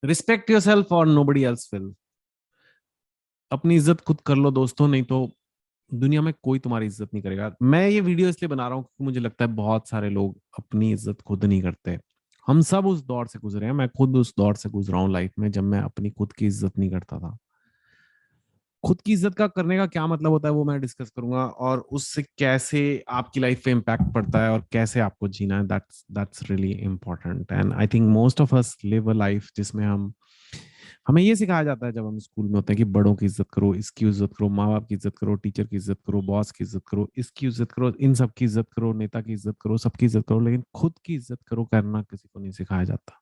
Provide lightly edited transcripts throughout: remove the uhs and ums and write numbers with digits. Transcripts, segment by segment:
Respect yourself और nobody else will. अपनी इज्जत खुद कर लो दोस्तों, नहीं तो दुनिया में कोई तुम्हारी इज्जत नहीं करेगा। मैं ये वीडियो इसलिए बना रहा हूँ क्योंकि मुझे लगता है बहुत सारे लोग अपनी इज्जत खुद नहीं करते। हम सब उस दौर से गुजरे हैं, मैं खुद उस दौर से गुजरा हूँ लाइफ में, जब मैं अपनी खुद की इज्जत नहीं करता था। खुद की इज्जत का करने का क्या मतलब होता है वो मैं डिस्कस करूंगा, और उससे कैसे आपकी लाइफ पे इम्पैक्ट पड़ता है और कैसे आपको जीना है। That's really important, and I think most of us live a life जिसमें हमें ये सिखाया जाता है जब हम स्कूल में होते हैं कि बड़ों की इज्जत करो, इसकी इज्जत करो, माँ बाप की इज्जत करो, टीचर की इज्जत करो, बॉस की इज्जत करो, इसकी इज्जत करो, इन सब की इज्जत करो, नेता की इज्जत करो, सबकी इज्जत करो, लेकिन खुद की इज्जत करो करना किसी को नहीं सिखाया जाता।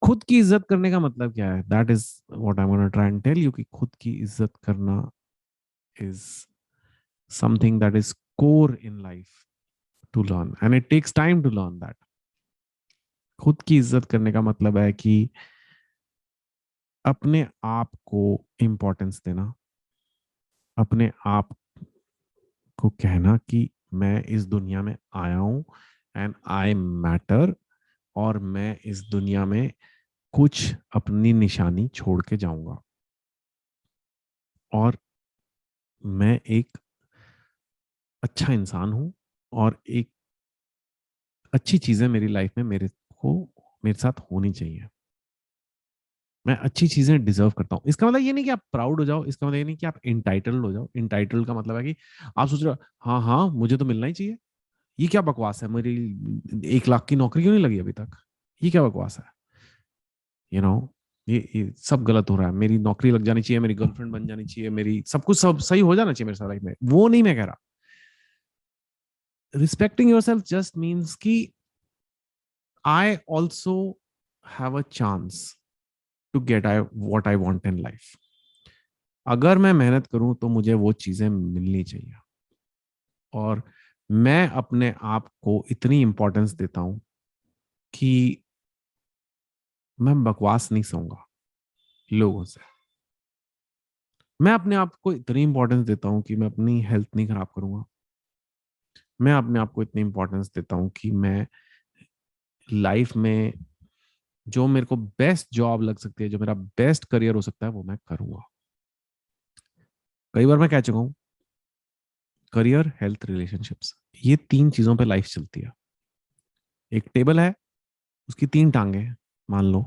खुद की इज्जत करने का मतलब क्या है? That is what I am gonna try and tell you, कि खुद की इज्जत करना is something that is core in life to learn, and it takes time to learn that. खुद की इज्जत करने का मतलब है कि अपने आप को इम्पोर्टेंस देना, अपने आप को कहना कि मैं इस दुनिया में आया हूं एंड आई मैटर, और मैं इस दुनिया में कुछ अपनी निशानी छोड़ के जाऊंगा, और मैं एक अच्छा इंसान हूं, और एक अच्छी चीजें मेरी लाइफ में मेरे साथ होनी चाहिए। मैं अच्छी चीजें डिजर्व करता हूँ। इसका मतलब ये नहीं कि आप प्राउड हो जाओ, इसका मतलब ये नहीं कि आप इंटाइटल्ड हो जाओ। इंटाइटल्ड का मतलब है कि आप सोच रहे हो हाँ हाँ मुझे तो मिलना ही चाहिए। ये क्या बकवास है? मेरी 1 लाख की नौकरी क्यों नहीं लगी अभी तक? ये क्या बकवास है? यू नो, ये सब गलत हो रहा है। मेरी नौकरी लग जानी चाहिए, मेरी गर्लफ्रेंड बन जानी चाहिए, मेरी सब कुछ सब सही हो जाना चाहिए मेरे साथ लाइफ में, वो नहीं मैं कह रहा। Respecting your self just means कि I also have a chance to get I what I want in life. अगर मैं मेहनत करूं तो मुझे वो चीजें मिलनी चाहिए, और मैं अपने आप को इतनी इंपॉर्टेंस देता हूं कि मैं बकवास नहीं सहूंगा लोगों से। मैं अपने आप को इतनी इंपॉर्टेंस देता हूं कि मैं अपनी हेल्थ नहीं खराब करूंगा। मैं अपने आप को इतनी इंपॉर्टेंस देता हूं कि मैं लाइफ में जो मेरे को बेस्ट जॉब लग सकती है, जो मेरा बेस्ट करियर हो सकता है, वो मैं करूंगा। कई बार मैं कह चुका हूं, करियर, हेल्थ, रिलेशनशिप्स, ये 3 चीजों पे लाइफ चलती है। एक टेबल है, उसकी 3 टांगे हैं मान लो,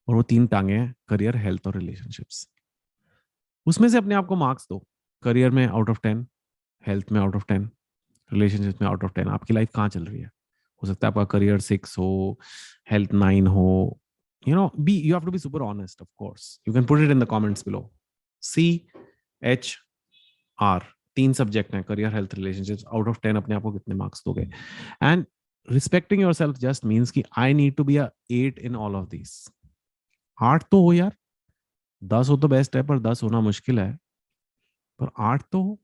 और वो 3 टांगे हैं करियर, हेल्थ और रिलेशनशिप्स। उसमें से अपने आप को मार्क्स दो। करियर में आउट ऑफ 10, हेल्थ में आउट ऑफ 10, रिलेशनशिप में आउट ऑफ 10। आपकी लाइफ कहाँ चल रही है? हो सकता है आपका करियर 6 हो, हेल्थ 9 हो। You have to be super honest, of course you can put it in the comments below. CHR, 3 subject हैं, career, health, relationships. Out of 10 अपने आप को कितने मार्क्स दोगे? And respecting your self just means कि I need to be a 8 in all of this. 8 तो हो यार, 10 हो तो बेस्ट है, पर 10 होना मुश्किल है, पर 8 तो हो।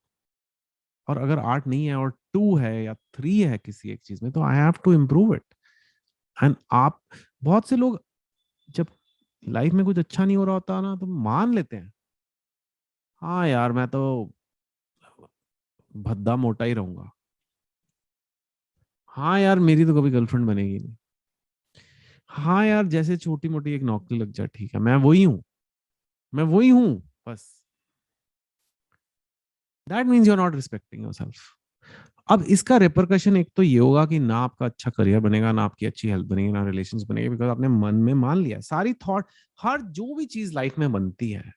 और अगर 8 नहीं है और 2 है या 3 है किसी एक चीज में, तो I have to improve it. And आप, बहुत से लोग जब लाइफ में कुछ अच्छा नहीं हो रहा होता ना, तो मान लेते हैं हाँ यार मैं तो भद्दा मोटा ही रहूंगा, हाँ यार मेरी तो कभी गर्लफ्रेंड बनेगी नहीं, हाँ यार जैसे छोटी मोटी एक नौकरी लग जाए ठीक है, मैं वही हूँ, मैं वही हूँ, बस। That means you are not respecting your self. अब इसका रिपरकशन एक तो ये होगा कि ना आपका अच्छा करियर बनेगा, ना आपकी अच्छी हेल्थ बनेगी, ना रिलेशंस बनेगी, बिकॉज आपने मन में मान लिया। सारी थॉट, हर जो भी चीज लाइफ में बनती है,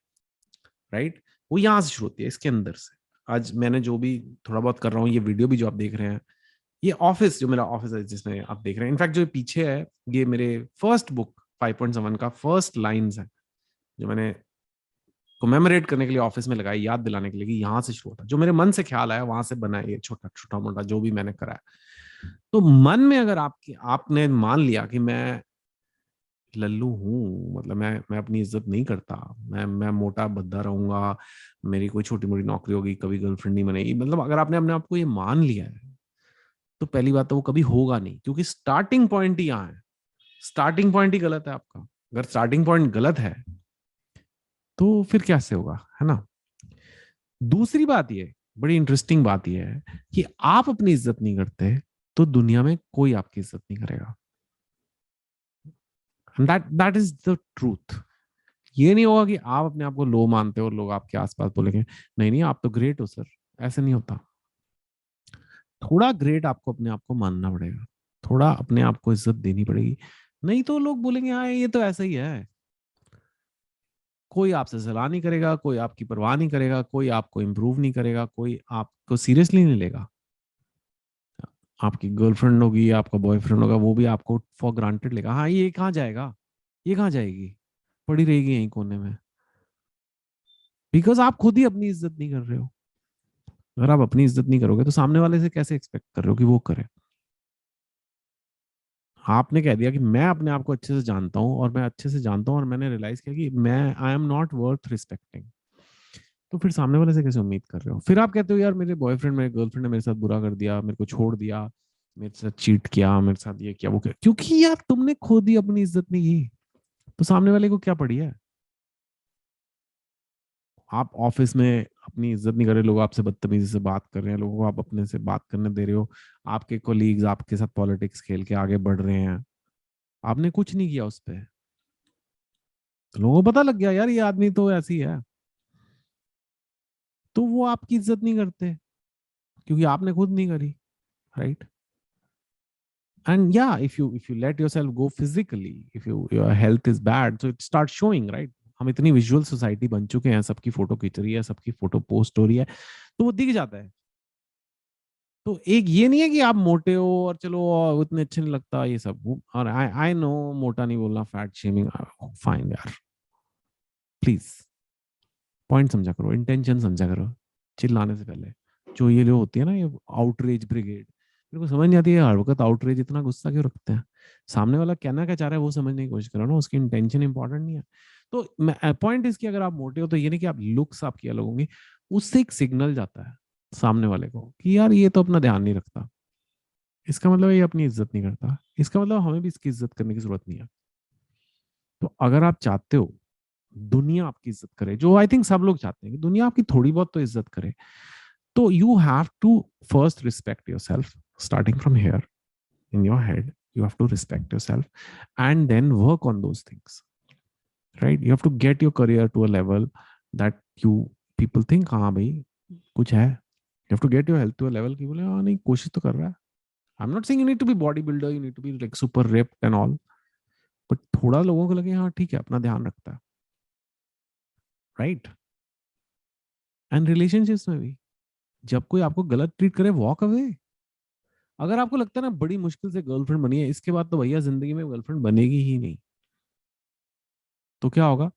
राइट, वो यहाँ से शुरू होती है, इसके अंदर से। आज मैंने जो भी थोड़ा बहुत कर रहा हूँ, ये वीडियो भी जो आप देख रहे हैं, ये ऑफिस, जो मेरा ऑफिस है जिसमें आप देख रहे हैं, इनफैक्ट जो पीछे है, ये मेरे फर्स्ट बुक 5.7 का फर्स्ट लाइंस है, जो मैंने कोमेमोरेट करने के लिए ऑफिस में लगाई, याद दिलाने के लिए कि यहाँ से शुरू होता है। जो मेरे मन से ख्याल आया वहां से बना है ये छोटा छोटा मोटा जो भी मैंने करा है। तो मन में अगर आपने मान लिया कि मैं लल्लू हूँ, मतलब मैं अपनी इज्जत नहीं करता, मैं मोटा भद्दा रहूंगा, मेरी कोई छोटी मोटी नौकरी होगी, कभी गर्लफ्रेंड नहीं बनेगी, मतलब अगर आपने अपने आप को ये मान लिया है, तो पहली बात तो वो कभी होगा नहीं, क्योंकि स्टार्टिंग पॉइंट ही यहाँ है। स्टार्टिंग पॉइंट ही गलत है आपका। अगर स्टार्टिंग पॉइंट गलत है तो फिर कैसे होगा, है ना? दूसरी बात ये, बड़ी इंटरेस्टिंग बात ये है कि आप अपनी इज्जत नहीं करते, तो दुनिया में कोई आपकी इज्जत नहीं करेगा, है दैट इज द ट्रूथ। ये नहीं होगा कि आप अपने आप को लो मानते हो और लोग आपके आसपास बोलेंगे नहीं नहीं आप तो ग्रेट हो सर। ऐसे नहीं होता। थोड़ा ग्रेट आपको अपने आप को मानना पड़ेगा, थोड़ा अपने आप को इज्जत देनी पड़ेगी। नहीं तो लोग बोलेंगे हाँ ये तो ऐसा ही है। कोई आपसे सलाह नहीं करेगा, कोई आपकी परवाह नहीं करेगा, कोई आपको इम्प्रूव नहीं करेगा, कोई आपको सीरियसली नहीं लेगा। आपकी गर्लफ्रेंड होगी, आपका बॉयफ्रेंड होगा, वो भी आपको फॉर ग्रांटेड लेगा। हाँ ये कहाँ जाएगा, ये कहाँ जाएगी, पड़ी रहेगी यहीं कोने में। बिकॉज आप खुद ही अपनी इज्जत नहीं कर रहे हो। अगर आप अपनी इज्जत नहीं करोगे तो सामने वाले से कैसे एक्सपेक्ट कर रहे हो कि वो करे। आपने कह दिया कि मैं अपने आप को अच्छे से जानता हूँ और मैं अच्छे से जानता हूँ और मैंने रियलाइज किया कि मैं I am not worth respecting. तो फिर सामने वाले से कैसे उम्मीद कर रहे हो। फिर आप कहते हो यार मेरे बॉयफ्रेंड मेरे गर्लफ्रेंड ने मेरे साथ बुरा कर दिया, मेरे को छोड़ दिया, मेरे साथ चीट किया, मेरे साथ ये किया वो किया, क्योंकि यार तुमने खुद ही अपनी इज्जत नहीं की। तो सामने वाले को क्या पड़ी है। आप ऑफिस में अपनी इज्जत नहीं कर रहे, लोग आपसे बदतमीजी से बात कर रहे हैं, लोगों को आप अपने से बात करने दे रहे हो, आपके कोलीग्स आपके साथ पॉलिटिक्स खेल के आगे बढ़ रहे हैं, आपने कुछ नहीं किया उस पर। तो लोगों को पता लग गया यार ये आदमी तो ऐसी है। तो वो आपकी इज्जत नहीं करते क्योंकि आपने खुद नहीं करी। Right. And yeah, if you let yourself go physically, if your health is bad, so it starts showing, right? हम इतनी विजुअल सोसाइटी बन चुके हैं, सबकी फोटो खींच रही है, सबकी फोटो पोस्ट हो रही है, तो वो दिख जाता है। तो एक ये नहीं है कि आप मोटे हो और चलो उतने अच्छे नहीं लगता ये सब। और आई आई नो मोटा नहीं बोलना, फैट शेमिंग, फाइन यार, प्लीज पॉइंट समझा करो, इंटेंशन समझा करो चिल्लाने से पहले। जो ये जो होती है ना ये आउटरीच ब्रिगेड, मेरे को समझ नहीं आती है हर वक्त आउटरीच इतना गुस्सा क्यों रखते हैं। सामने वाला कहना क्या चाह रहा है वो समझने की कोशिश करो ना, उसकी इंटेंशन इंपॉर्टेंट नहीं है। तो पॉइंट इसकी अगर आप मोटे हो तो ये नहीं कि आप लुक्स आपकी अलग होंगी, उससे एक सिग्नल जाता है सामने वाले को कि यार ये तो अपना ध्यान नहीं रखता, इसका मतलब ये अपनी इज्जत नहीं करता, इसका मतलब हमें भी इसकी इज्जत करने की जरूरत नहीं है। तो अगर आप चाहते हो दुनिया आपकी इज्जत करे, जो आई थिंक सब लोग चाहते हैं कि दुनिया आपकी थोड़ी बहुत तो इज्जत करे, तो you have to first respect yourself, starting from here in your head. You have to respect yourself and then work on those things, right? You have to get your career to a level that you people think हाँ भाई कुछ है। You have to get your health to a level कि बोले हाँ नहीं कोशिश तो कर रहा है। I'm not saying you need to be bodybuilder, you need to be like super ripped and all, but थोड़ा लोगों को लगे हाँ ठीक है अपना ध्यान रखता है, right? एंड रिलेशनशिप्स में भी जब कोई आपको गलत ट्रीट करे वॉक अवे। अगर आपको लगता है ना बड़ी मुश्किल से गर्लफ्रेंड बनी है, इसके बाद तो भैया जिंदगी में गर्लफ्रेंड बनेगी ही नहीं, तो क्या होगा।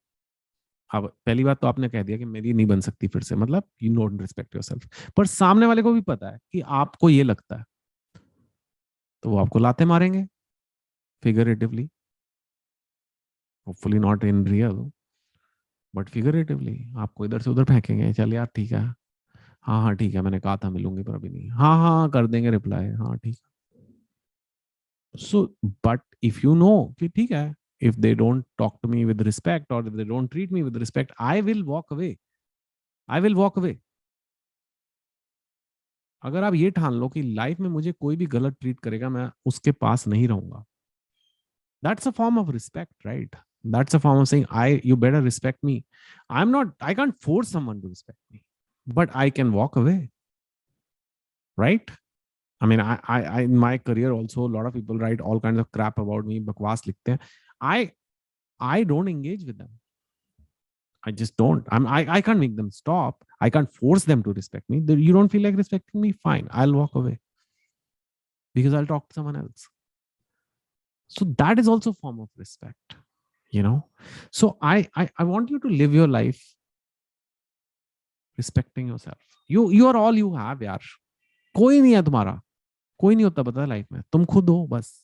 अब पहली बात तो आपने कह दिया कि मेरी नहीं बन सकती फिर से, मतलब यू डोंट रिस्पेक्ट योरसेल्फ। पर सामने वाले को भी पता है कि आपको ये लगता है, तो वो आपको लाते मारेंगे figuratively, hopefully not in real, but figuratively आपको इधर से उधर फेंकेंगे, चल यार ठीक है, हाँ हाँ ठीक है मैंने कहा था मिलूंगी पर अभी नहीं, हाँ हाँ कर देंगे रिप्लाई, हाँ ठीक है। So but if you know कि ठीक है, if they don't talk to me with respect or if they don't treat me with respect, I will walk away, I will walk away। अगर आप ये ठान लो कि लाइफ में मुझे कोई भी गलत ट्रीट करेगा मैं उसके पास नहीं रहूंगा, that's a form of respect, right? That's a form of saying I you better respect me। I can't force someone to respect me, but I can walk away, right? I mean in my career also a lot of people write all kinds of crap about me, बकवास लिखते हैं। I I don't engage with them, I just don't। I can't make them stop, I can't force them to respect me। You don't feel like respecting me, fine, I'll walk away because I'll talk to someone else। So that is also a form of respect, you know। So I want you to live your life respecting yourself। You are all you have यार, कोई नहीं है तुम्हारा, कोई नहीं होता पता life में, तुम खुद हो बस।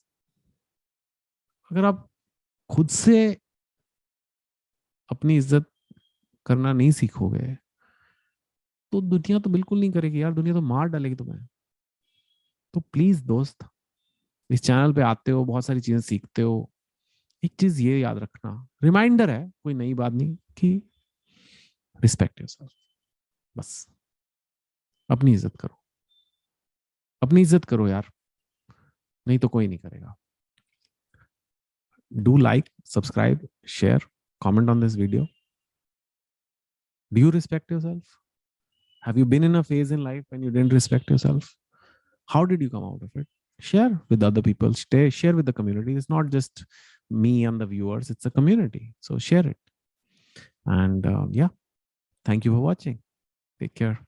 अगर आप खुद से अपनी इज्जत करना नहीं सीखोगे तो दुनिया तो बिल्कुल नहीं करेगी यार, दुनिया तो मार डालेगी तुम्हें। तो प्लीज दोस्त, इस चैनल पे आते हो बहुत सारी चीजें सीखते हो, एक चीज ये याद रखना, रिमाइंडर है कोई नई बात नहीं, कि रिस्पेक्ट योरसेल्फ। बस अपनी इज्जत करो, अपनी इज्जत करो यार, नहीं तो कोई नहीं करेगा। Do like, subscribe, share, comment on this video. Do you respect yourself? Have you been in a phase in life when you didn't respect yourself? How did you come out of it? Share with other people. Share with the community. It's not just me and the viewers, it's a community. So share it. And yeah, thank you for watching. Take care.